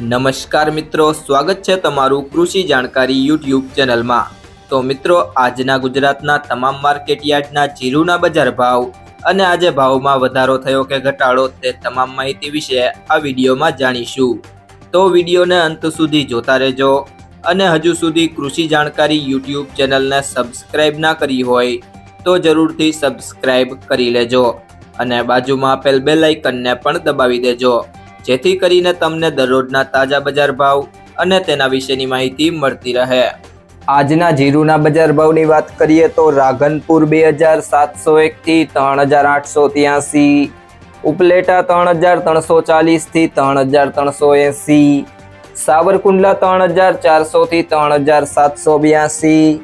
નમસ્કાર મિત્રો, સ્વાગત છે તમારું કૃષિ જાણકારી યુટ્યુબ ચેનલમાં। તો મિત્રો, આજના ગુજરાતના તમામ માર્કેટ યાર્ડના જીરુના બજાર ભાવ અને આજે ભાવમાં વધારો થયો કે ઘટાડો તે તમામ માહિતી વિશે આ વિડીયોમાં જાણીશું। તો વિડીયોને અંત સુધી જોતા રહેજો અને હજુ સુધી કૃષિ જાણકારી યુટ્યુબ ચેનલને સબસ્ક્રાઇબ ના કરી હોય તો જરૂરથી સબસ્ક્રાઇબ કરી લેજો અને બાજુમાં આપેલ બેલ આઇકનને પણ દબાવી દેજો, જેથી કરીને તમને દરરોજના તાજા બજાર ભાવ અને તેના વિશેની માહિતી મળતી રહે। આજના જીરુના બજાર ભાવની વાત કરીએ તો રાધનપુર 2701 થી 3883, ઉપલેટા 3340 થી 3380, સાવરકુંડલા 3400 થી 3782,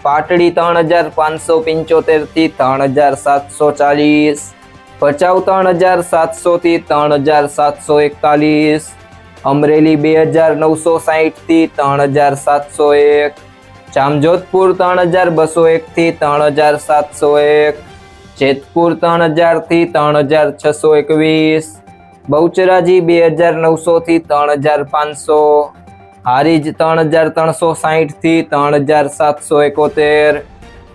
પાટડી 3575 થી 3740, ભચાઉ 3700 થી 3741, અમરેલી 2960 થી 3701, જામજોધપુર 3201 થી 3701, જેતપુર 3000 થી 3621, બહુચરાજી 2900 થી 3500, હારીજ 3360 થી 3771,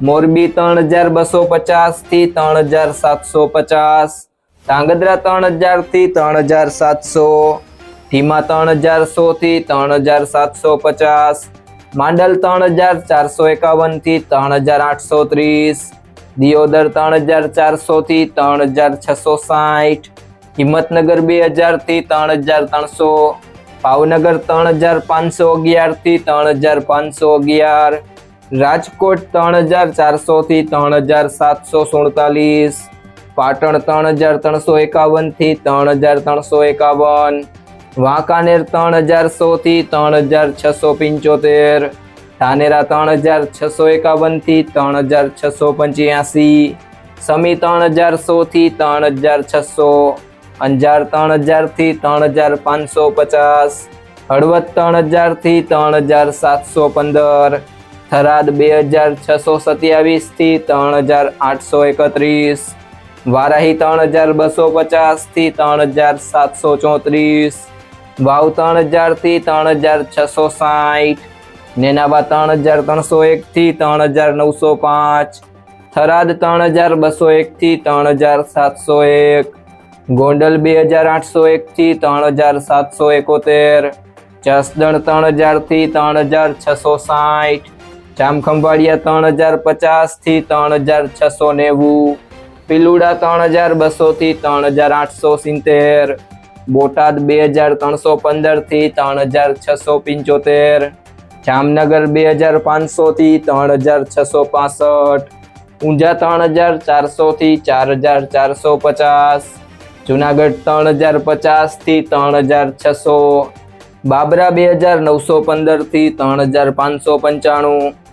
મોરબી 3250 થી 3750, ધાંગધ્રા 3000 થી 3700, ધીમા 3100 થી 3750, માંડલ 3451 થી 3830, દિયોદર 3400 થી 3660, હિંમતનગર 2000 થી 3300, ભાવનગર 3511 થી 3511, રાજકોટ 3400 થી 3747, પાટણ 3351 થી 3351, વાંકાનેર 3100 થી 3675, ધાનેરા 3651 થી 3685, સમી 3100 થી 3600, અંજાર 3000 થી 3550, હળવદ 3000 થી 3715, થરાદ 2627 થી 3831, વારાહી 3250 થી 3734, વાવ 3000 થી 3660, નેનાવા 3301 થી 3905, થરાદ 3201 થી 3701, ગોંડલ 2801 થી 3771, જસદણ 3000 થી 3660, જામખંભાળિયા 3050 થી 3690, પિલુડા 3200 થી 3870, બોટાદ 2315 થી 3675, જામનગર 2500 થી 3665, ઊંઝા 3400 થી 4450, જુનાગઢ 3050 થી 3600, બાબરા 2915 થી 3595,